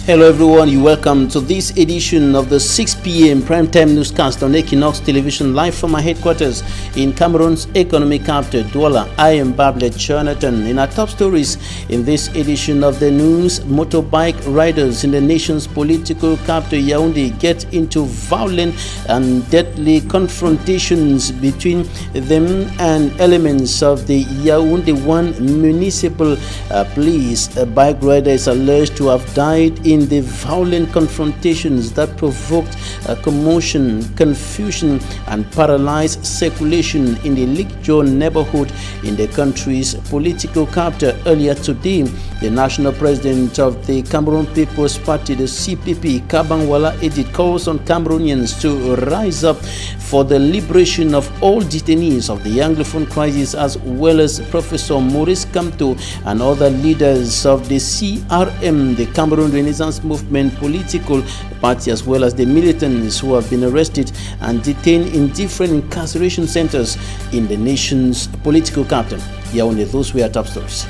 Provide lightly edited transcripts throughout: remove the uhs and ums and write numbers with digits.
Hello everyone, you welcome to this edition of the 6 p.m. primetime newscast on Equinoxe television, live from my headquarters in Cameroon's economic capital, Douala. I am Jonathan. In our top stories in this edition of the news, motorbike riders in the nation's political capital, Yaoundé, get into violent and deadly confrontations between them and elements of the Yaoundé 1 municipal police. A bike rider is alleged to have died in the violent confrontations that provoked commotion, confusion, and paralyzed circulation in the Likjo neighborhood in the country's political capital. Earlier today, the national president of the Cameroon People's Party, the CPP, Kabangwala Edith, calls on Cameroonians to rise up for the liberation of all detainees of the Anglophone crisis, as well as Professor Maurice Kamto and other leaders of the CRM, the Cameroon Renaissance Movement political party, as well as the militants who have been arrested and detained in different incarceration centers in the nation's political capital. Yaoundé, those were our top stories.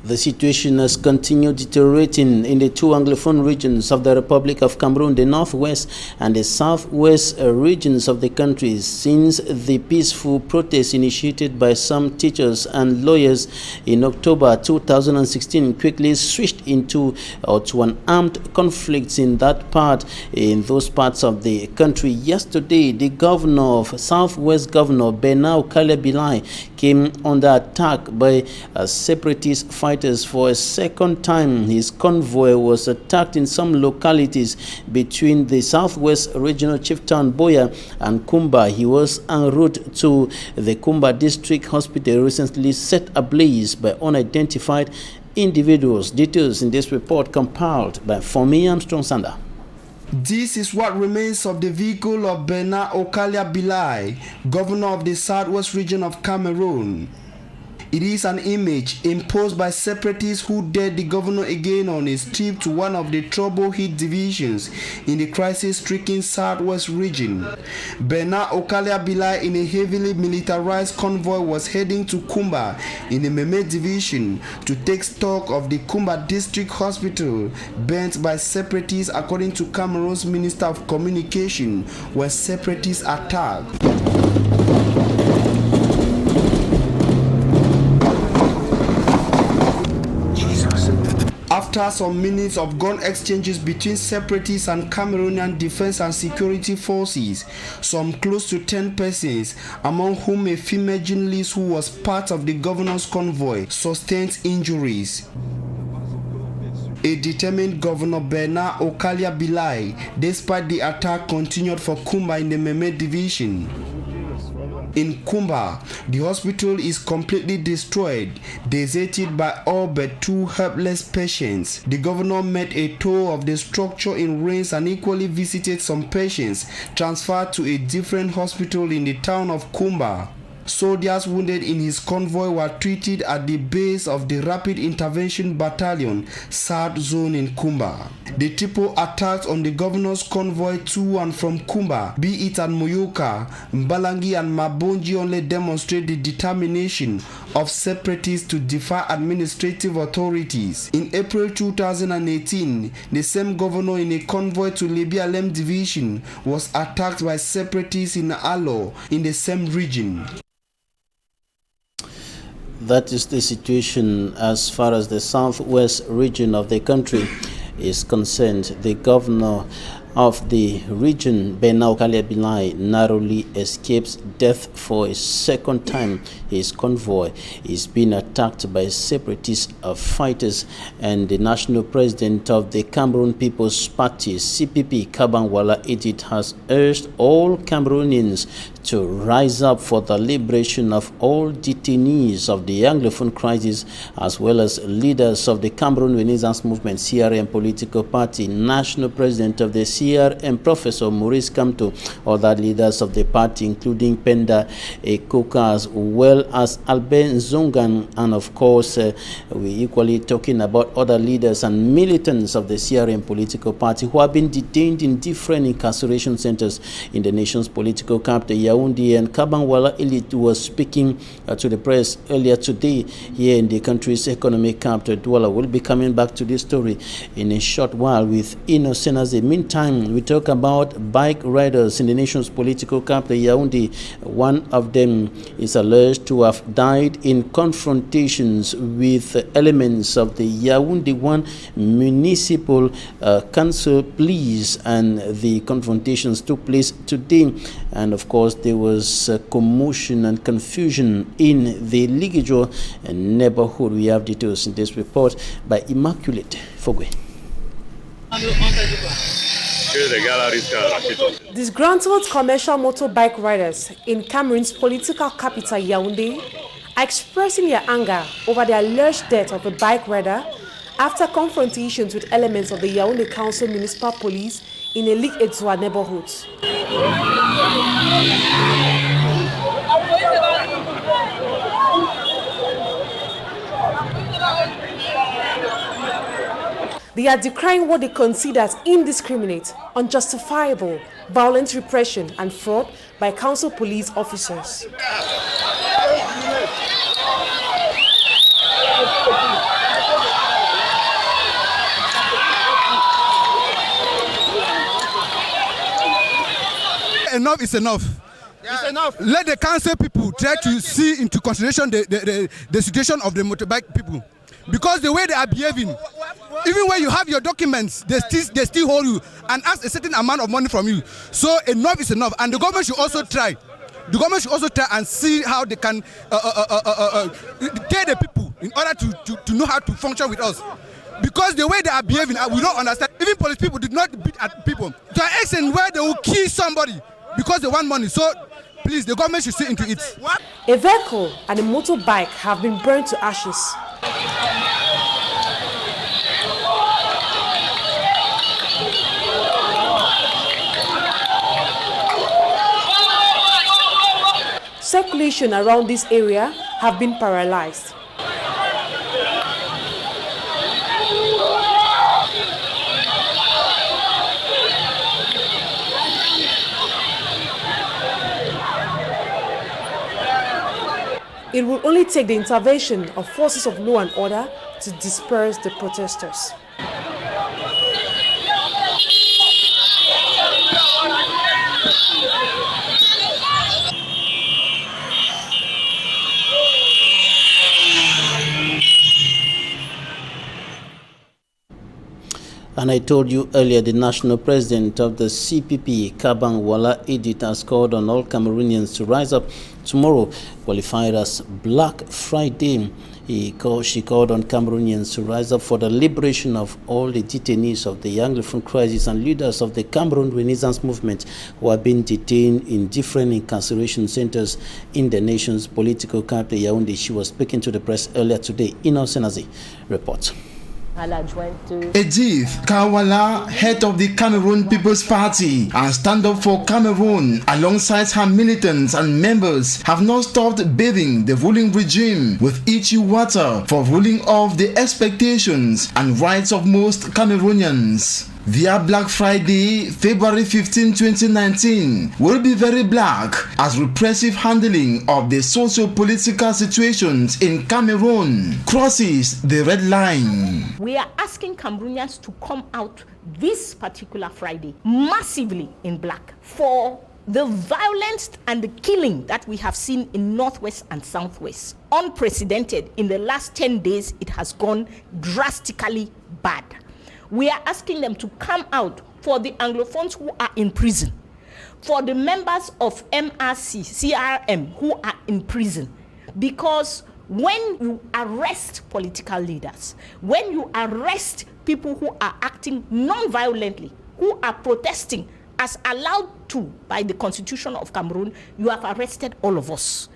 The situation has continued deteriorating in the two Anglophone regions of the Republic of Cameroon, the northwest and the southwest regions of the country, since the peaceful protest initiated by some teachers and lawyers in October 2016 quickly switched into to an armed conflict in those parts of the country. Yesterday, the governor of Southwest Governor Bernard Okalia came under attack by separatist fighters for a second time. His convoy was attacked in some localities between the southwest regional chief town Boya and Kumba. He was en route to the Kumba district hospital, recently set ablaze by unidentified individuals. Details in this report compiled by Fomi Armstrong Sander. This is what remains of the vehicle of Bernard Okalia, governor of the southwest region of Cameroon. It is an image imposed by separatists who dared the governor again on his trip to one of the trouble-hit divisions in the crisis-stricken southwest region. Bernard Okalia in a heavily militarized convoy was heading to Kumba in the Meme division to take stock of the Kumba district hospital burnt by separatists, according to Cameroon's Minister of Communication, when separatists attacked. After some minutes of gun exchanges between separatists and Cameroonian defense and security forces, some close to 10 persons, among whom a female journalist who was part of the governor's convoy, sustained injuries. A determined Governor Bernard Okalia, despite the attack, continued for Kumba in the Meme division. In Kumba, the hospital is completely destroyed, deserted by all but 2 helpless patients. The governor made a tour of the structure in rains and equally visited some patients transferred to a different hospital in the town of Kumba. Soldiers wounded in his convoy were treated at the base of the Rapid Intervention Battalion, South Zone in Kumba. The triple attacks on the governor's convoy to and from Kumba, be it at Moyoka, Mbalangi and Mabonji, only demonstrate the determination of separatists to defy administrative authorities. In April 2018, the same governor in a convoy to Libialem division was attacked by separatists in Alo in the same region. That is the situation as far as the southwest region of the country is concerned. The governor of the region, Bernard Okalia, narrowly escapes death for a second time. His convoy is being attacked by separatist fighters, and the national president of the Cameroon People's Party, CPP, Kabangwala Edith, has urged all Cameroonians to rise up for the liberation of all detainees of the Anglophone crisis, as well as leaders of the Cameroon Renaissance Movement, CRM political party. National president of the CRM, Professor Maurice Kamto, other leaders of the party, including Penda Ekoka, as well as Albert Zongan and And of course, we're equally talking about other leaders and militants of the CRM political party who have been detained in different incarceration centers in the nation's political capital, Yaoundé. And Kabangwala Elite was speaking to the press earlier today here in the country's economic capital, Douala. We'll be coming back to this story in a short while with Equinoxe. Meantime, we talk about bike riders in the nation's political capital, Yaoundé. One of them is alleged to have died in confrontations with elements of the Yaoundé 1 Municipal Council Police, and the confrontations took place today. And of course, there was commotion and confusion in the Ligijo neighborhood. We have details in this report by Immaculate Fogwe. Disgruntled commercial motorbike riders in Cameroon's political capital, Yaoundé, are expressing their anger over the alleged death of a bike rider after confrontations with elements of the Yaoundé Council Municipal Police in a Ligue-Edouard neighborhood. They are decrying what they consider as indiscriminate, unjustifiable, violent repression and fraud by council police officers. Enough is enough. It's enough. Let the council people try to see into consideration the situation of the motorbike people. Because the way they are behaving, even when you have your documents, they still hold you and ask a certain amount of money from you. So enough is enough. And the government should also try. The government should also try and see how they can tell the people in order to know how to function with us. Because the way they are behaving, we don't understand. Even police people did not beat at people to an extent where they will kill somebody because they want money. So please, the government should see into it. A vehicle and a motorbike have been burned to ashes. Circulation around this area have been paralyzed. It will only take the intervention of forces of law and order to disperse the protesters. And I told you earlier, the national president of the CPP, Kabangwala Edith, has called on all Cameroonians to rise up tomorrow, qualified as Black Friday. She called on Cameroonians to rise up for the liberation of all the detainees of the Anglophone crisis and leaders of the Cameroon Renaissance movement who have been detained in different incarceration centers in the nation's political capital, Yaoundé. She was speaking to the press earlier today. Equinoxe reports. Edith Kawala, head of the Cameroon People's Party and Stand Up for Cameroon, alongside her militants and members, have not stopped bathing the ruling regime with itchy water for ruling off the expectations and rights of most Cameroonians. Their Black Friday, February 15, 2019, will be very black as repressive handling of the socio-political situations in Cameroon crosses the red line. We are asking Cameroonians to come out this particular Friday massively in black for the violence and the killing that we have seen in Northwest and Southwest. Unprecedented. In the last 10 days, it has gone drastically bad. We are asking them to come out for the Anglophones who are in prison, for the members of MRC, CRM who are in prison. Because when you arrest political leaders, when you arrest people who are acting non-violently, who are protesting as allowed to by the Constitution of Cameroon, you have arrested all of us.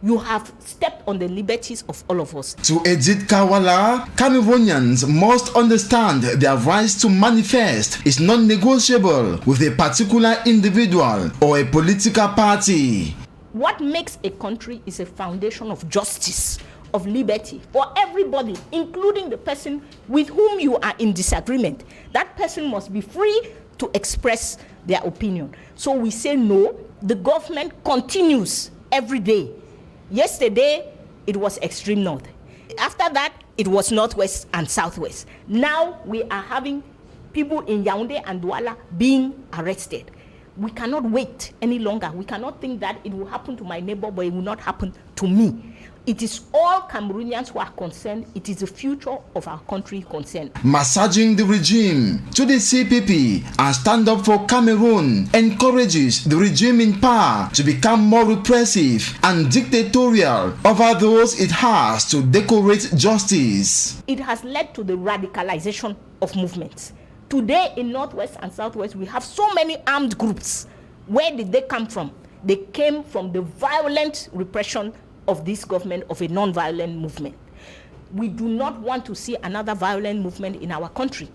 You have stepped on the liberties of all of us. To Edith Kawala, Cameroonians must understand their rights to manifest is non-negotiable with a particular individual or a political party. What makes a country is a foundation of justice, of liberty for everybody, including the person with whom you are in disagreement. That person must be free to express their opinion. So we say no. The government continues every day. Yesterday, it was extreme north. After that, it was northwest and southwest. Now we are having people in Yaoundé and Douala being arrested. We cannot wait any longer. We cannot think that it will happen to my neighbor, but it will not happen to me. It is all Cameroonians who are concerned. It is the future of our country concerned. Massaging the regime to the CPP and Stand Up for Cameroon encourages the regime in power to become more repressive and dictatorial over those it has to decorate justice. It has led to the radicalization of movements. Today in Northwest and Southwest, we have so many armed groups. Where did they come from? They came from the violent repression of this government, of a non-violent movement. We do not want to see another violent movement in our country.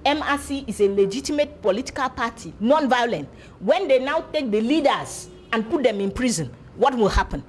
MRC is a legitimate political party, non-violent. When they now take the leaders and put them in prison, what will happen?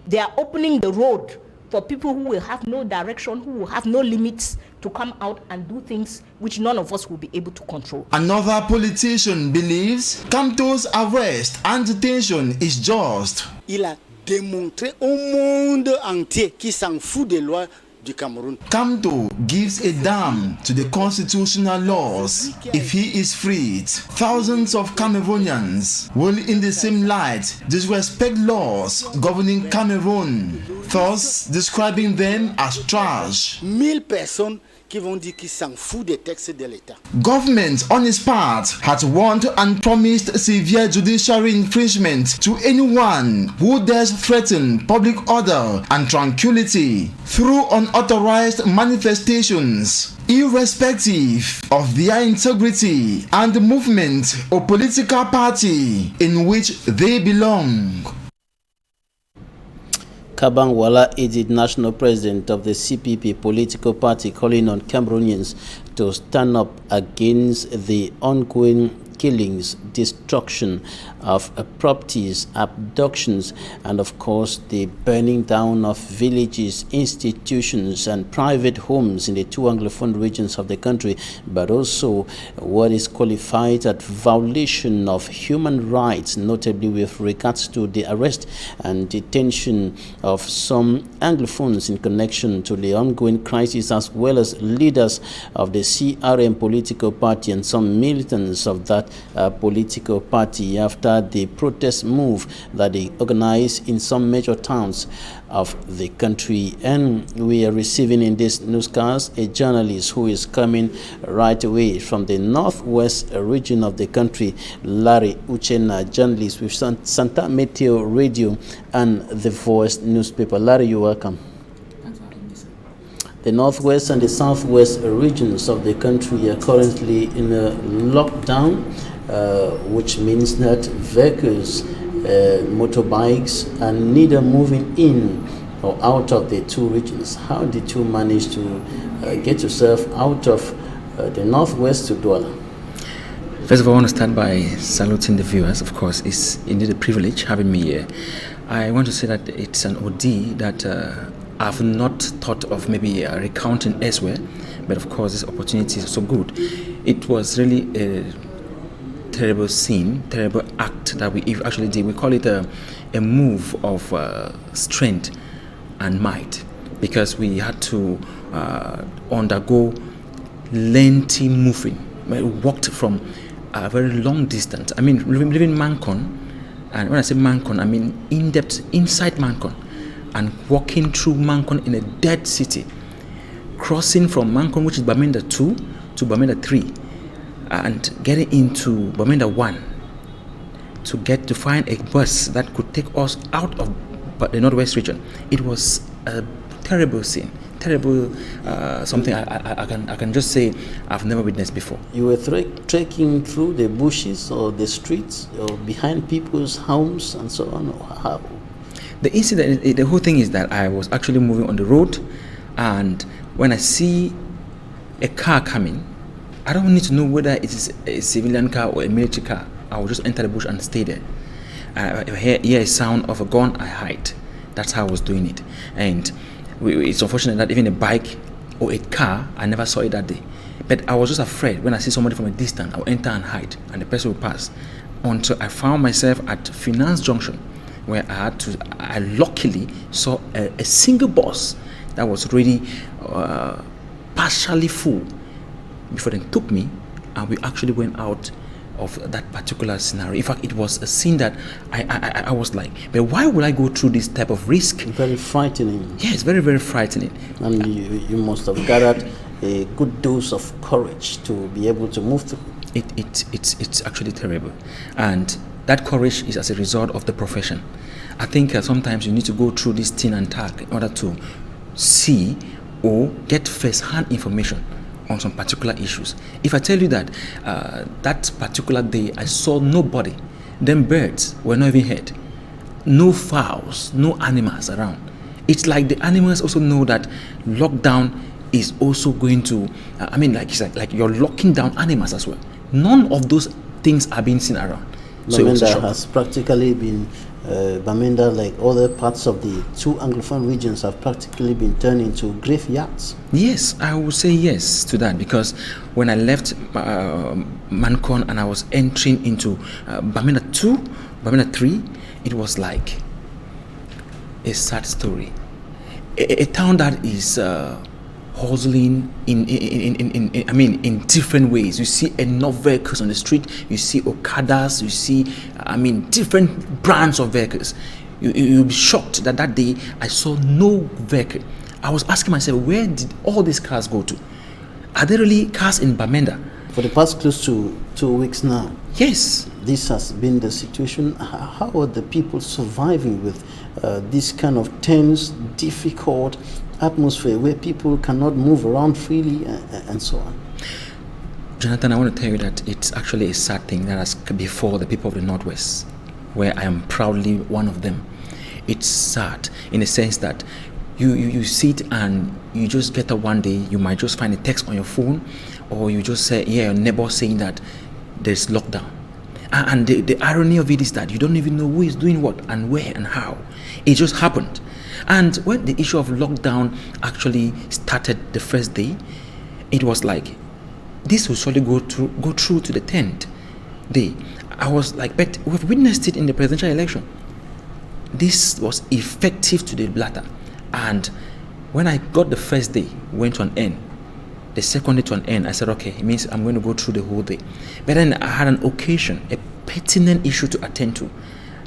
They are opening the road for people who will have no direction, who will have no limits, to come out and do things which none of us will be able to control. Another politician believes Kamto's arrest and detention is just. Il a démontré au monde entier qui s'en fout des lois du Cameroun. Kamto gives a damn to the constitutional laws. If he is freed, thousands of Cameroonians will in the same light disrespect laws governing Cameroon, thus describing them as trash. 1000 personnes qui vont dire qu'ils s'en foutent des textes de l'État. Government, on its part, had warned and promised severe judiciary infringement to anyone who dares threaten public order and tranquility through unauthorized manifestations, irrespective of their integrity and the movement or political party in which they belong. Kabang Wala is the national president of the CPP political party, calling on Cameroonians to stand up against the ongoing killings, destruction of properties, abductions, and of course the burning down of villages, institutions, and private homes in the two Anglophone regions of the country, but also what is qualified as violation of human rights, notably with regards to the arrest and detention of some Anglophones in connection to the ongoing crisis, as well as leaders of the CRM political party and some militants of that political party after the protest move that they organized in some major towns of the country. And we are receiving in this newscast a journalist who is coming right away from the northwest region of the country, Laary, UCHENNA, journalist with Santa Meteo Radio and The Voice newspaper. Laary, you're welcome. The northwest and the southwest regions of the country are currently in a lockdown, which means that vehicles, motorbikes, are neither moving in or out of the two regions. How did you manage to get yourself out of the northwest to Douala? First of all, I want to start by saluting the viewers. Of course, it's indeed a privilege having me here. I want to say that it's an ordeal that I've not thought of maybe recounting elsewhere, but of course this opportunity is so good. It was really a terrible scene, terrible act that we actually did. We call it a move of strength and might, because we had to undergo lengthy moving. We walked from a very long distance. I mean, living Mancon, and when I say Mancon, I mean in-depth inside Mancon, and walking through Mancon in a dead city, crossing from Mancon, which is Bamenda 2, to Bamenda 3, and getting into Bamenda 1 to find a bus that could take us out of the northwest region. It was a terrible scene, terrible, something I can just say I've never witnessed before. You were trekking through the bushes or the streets or behind people's homes and so on, or how? The incident, the whole thing is that I was actually moving on the road, and when I see a car coming, I don't need to know whether it is a civilian car or a military car. I will just enter the bush and stay there. Hear a sound of a gun, I hide. That's how I was doing it. And it's unfortunate that even a bike or a car, I never saw it that day. But I was just afraid when I see somebody from a distance, I'll enter and hide, and the person will pass. Until I found myself at Finance Junction, where I luckily saw a single bus that was already partially full before they took me, and we actually went out of that particular scenario. In fact, it was a scene that I was like, but why would I go through this type of risk? Very frightening. Yeah, it's very, very frightening. And you must have gathered a good dose of courage to be able to move through. It's actually terrible, and that courage is as a result of the profession. I think sometimes you need to go through this tin and tag in order to see or get first-hand information on some particular issues. If I tell you that that particular day I saw nobody, then birds were not even heard, no fowls, no animals around. It's like the animals also know that lockdown is also going to, like you're locking down animals as well. None of those things are being seen around. Bamenda has practically been, Bamenda, like other parts of the two Anglophone regions, have practically been turned into graveyards. Yes, I would say yes to that, because when I left Mancon and I was entering into Bamenda 2, Bamenda 3, it was like a sad story. A town that is hustling in different ways. You see enough vehicles on the street, you see Okadas, you see different brands of vehicles. You'll be shocked that day I saw no vehicle. I was asking myself, where did all these cars go to? Are there really cars in Bamenda? For the past close to 2 weeks now, yes, this has been the situation. How are the people surviving with this kind of tense, difficult atmosphere where people cannot move around freely and so on? Jonathan, I want to tell you that it's actually a sad thing that has before the people of the Northwest, where I am proudly one of them. It's sad in the sense that you sit and you just get up one day, you might just find a text on your phone, or you just say, your neighbor saying that there's lockdown. And the irony of it is that you don't even know who is doing what and where and how. It just happened. And when the issue of lockdown actually started the first day, it was like, this will surely go through to the 10th day. I was like, but we've witnessed it in the presidential election. This was effective to the latter. And when I got the first day, went to an end, the second day to an end, I said, okay, it means I'm going to go through the whole day. But then I had an occasion, a pertinent issue to attend to.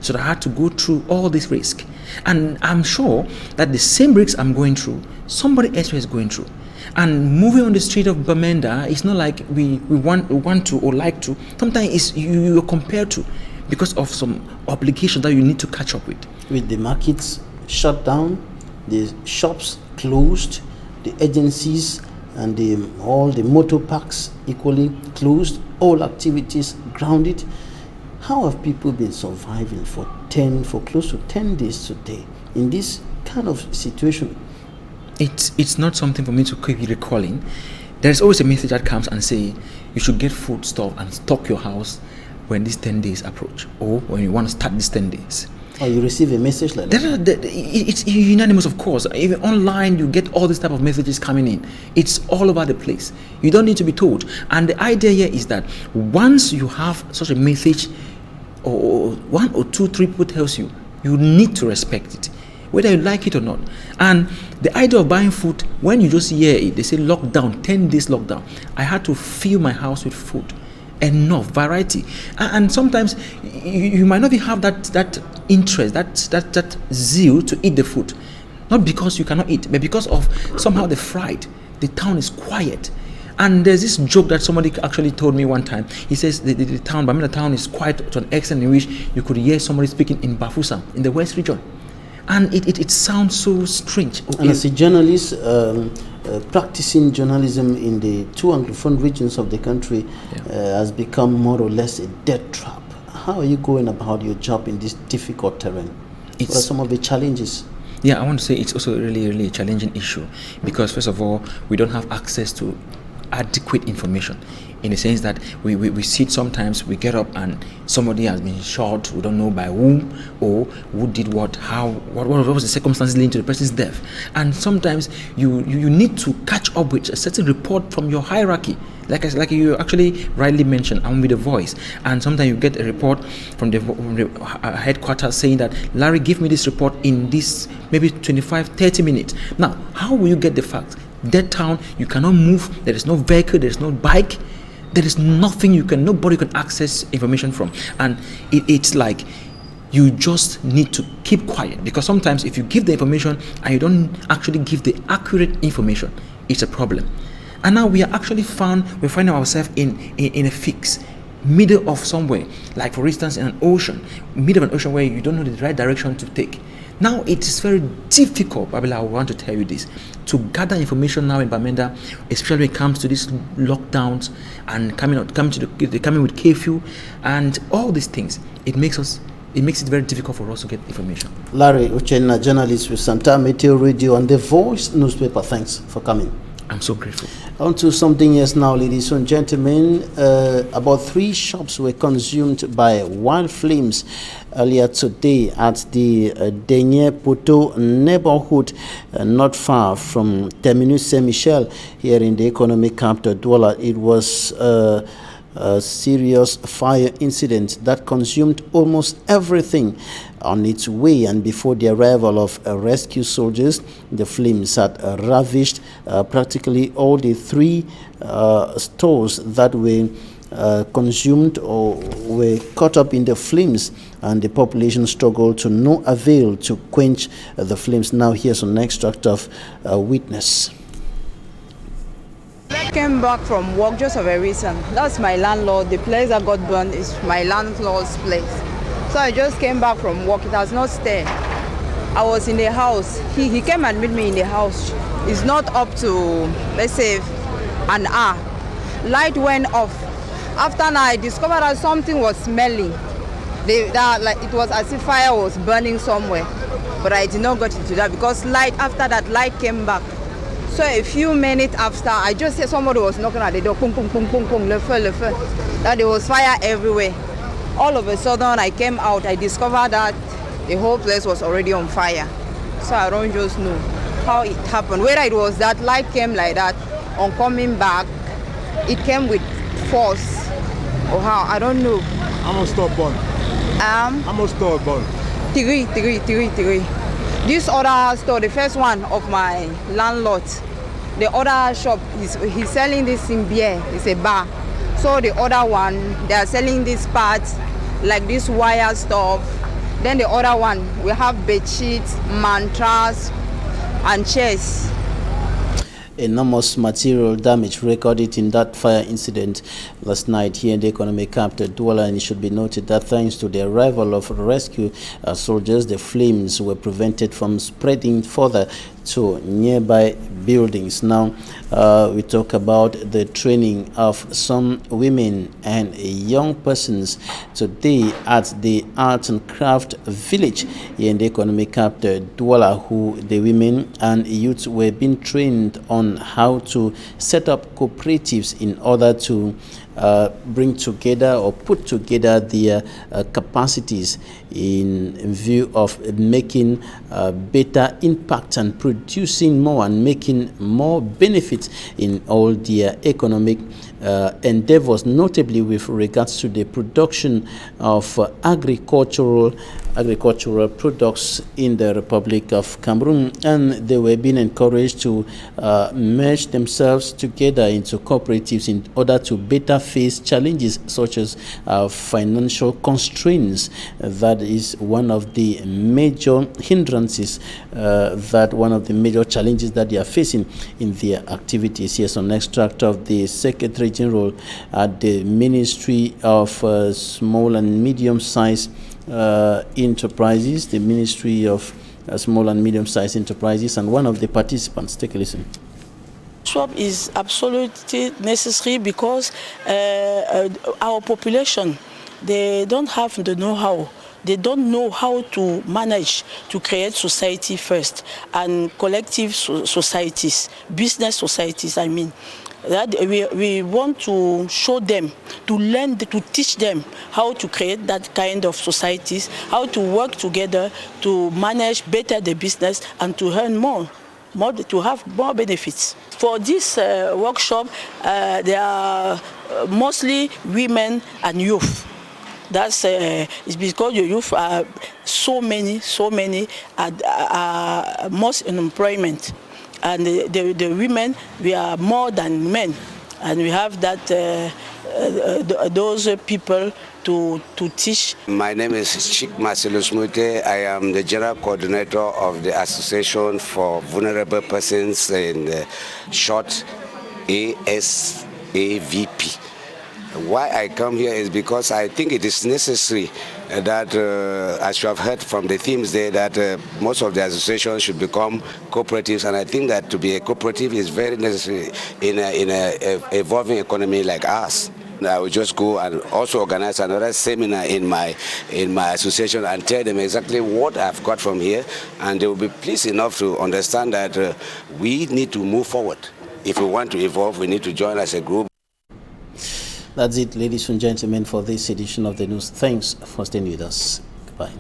So I had to go through all this risk. And I'm sure that the same risks I'm going through, somebody else is going through. And moving on the street of Bamenda, it's not like we want to or like to. Sometimes it's you're compared to because of some obligation that you need to catch up with. With the markets shut down, the shops closed, the agencies and all the motor parks equally closed, all activities grounded. How have people been surviving for close to 10 days today in this kind of situation? It's not something for me to keep recalling. There's always a message that comes and say you should get food stuff and stock your house when these 10 days approach, or when you want to start these 10 days. Oh, you receive a message like that? It's unanimous, of course. Even online, you get all these type of messages coming in. It's all over the place. You don't need to be told. And the idea here is that once you have such a message, or one or two, three people tells you, you need to respect it, whether you like it or not. And the idea of buying food, when you just hear it, they say lockdown, 10 days lockdown. I had to fill my house with food. Enough variety, and sometimes you might not even have that interest, that zeal to eat the food, not because you cannot eat, but because of somehow the fright. The town is quiet, and there's this joke that somebody actually told me one time. He says the town, Bamenda town, is quiet to an extent in which you could hear somebody speaking in Bafoussam in the West region, and it sounds so strange. And as a journalist, practicing journalism in the two Anglophone regions of the country has become more or less a death trap. How are you going about your job in this difficult terrain? What are some of the challenges? Yeah, I want to say it's also really a challenging issue, because first of all, we don't have access to adequate information, in the sense that we see it sometimes. We get up and somebody has been shot, we don't know by whom or who did what, what was the circumstances leading to the person's death. And sometimes you need to catch up with a certain report from your hierarchy, like you actually rightly mentioned, and with a voice. And sometimes you get a report from the headquarters saying that, Larry, give me this report in this maybe 25-30 minutes. Now, how will you get the facts? Dead town, you cannot move, there is no vehicle, there is no bike, there is nothing nobody can access information from. And it's like you just need to keep quiet, because sometimes if you give the information and you don't actually give the accurate information, it's a problem. And now we're finding ourselves in a fix, middle of somewhere, like for instance in an ocean, middle of an ocean where you don't know the right direction to take. Now it is very difficult, Babila, I want to tell you this, to gather information now in Bamenda, especially when it comes to these lockdowns and coming with curfew and all these things. It makes it very difficult for us to get information. Laary, UCHENNA journalist with Santa Meteo Radio and The Voice newspaper. Thanks for coming. I'm so grateful. On to something else now, ladies and gentlemen. About 3 shops were consumed by wild flames earlier today at the Denye Poto neighborhood, not far from Terminus Saint-Michel here in the economic capital, Douala. It was a serious fire incident that consumed almost everything on its way, and before the arrival of rescue soldiers, the flames had ravished practically all the 3 stores that were consumed or were caught up in the flames, and the population struggled to no avail to quench the flames. Now here's an extract of witness. I came back from work just for a reason. That's my landlord. The place that got burned is my landlord's place. So I just came back from work. It has not stayed. I was in the house. He came and met me in the house. It's not up to, let's say, an hour. Light went off. After that, I discovered that something was smelling. It was as if fire was burning somewhere. But I did not get into that because after that, light came back. So a few minutes after, I just heard somebody was knocking at the door, pum, pum, pum, pum, pum, le feu, that there was fire everywhere. All of a sudden, I came out, I discovered that the whole place was already on fire. So I don't just know how it happened. Whether it was that light came like that, on coming back, it came with force, or how, I don't know. How much store burn? How much store burn? Three. This other store, the first one of my landlord, the other shop, he's selling this in beer, it's a bar. So the other one, they are selling these parts, like this wire stuff. Then the other one, we have bed sheets, mantras, and chairs. Enormous material damage recorded in that fire incident last night here in the economic capital, Douala, and it should be noted that thanks to the arrival of rescue soldiers, the flames were prevented from spreading further to nearby buildings. Now, we talk about the training of some women and young persons today at the Art and Craft Village here in the economic capital, Douala, who the women and youth were being trained on how to set up cooperatives in order to bring together or put together their capacities in view of making better impact and producing more and making more benefits in all their economic endeavors, notably with regards to the production of agricultural products in the Republic of Cameroon. And they were being encouraged to merge themselves together into cooperatives in order to better face challenges such as financial constraints. That is one of the major hindrances, one of the major challenges that they are facing in their activities. Here's an extract of the Secretary General at the Ministry of Small and Medium-Sized Enterprises, the Ministry of Small and Medium-Sized Enterprises, and one of the participants. Take a listen. Swap is absolutely necessary because our population, they don't have the know-how. They don't know how to manage to create society first and collective societies, business societies, I mean. that we want to show them, to learn, to teach them how to create that kind of societies, how to work together to manage better the business and to earn more, to have more benefits. For this workshop, there are mostly women and youth. That's it's because the youth are so many are most in employment, and the women, we are more than men, and we have that those people to teach. My name is Chick Marcelo Smute. I am the general coordinator of the Association for Vulnerable Persons, in short ASAVP. Why I come here is because I think it is necessary that, as you have heard from the themes there, that most of the associations should become cooperatives, and I think that to be a cooperative is very necessary in a evolving economy like ours. I will just go and also organize another seminar in my association and tell them exactly what I've got from here, and they will be pleased enough to understand that we need to move forward. If we want to evolve, we need to join as a group. That's it, ladies and gentlemen, for this edition of the news. Thanks for staying with us. Goodbye.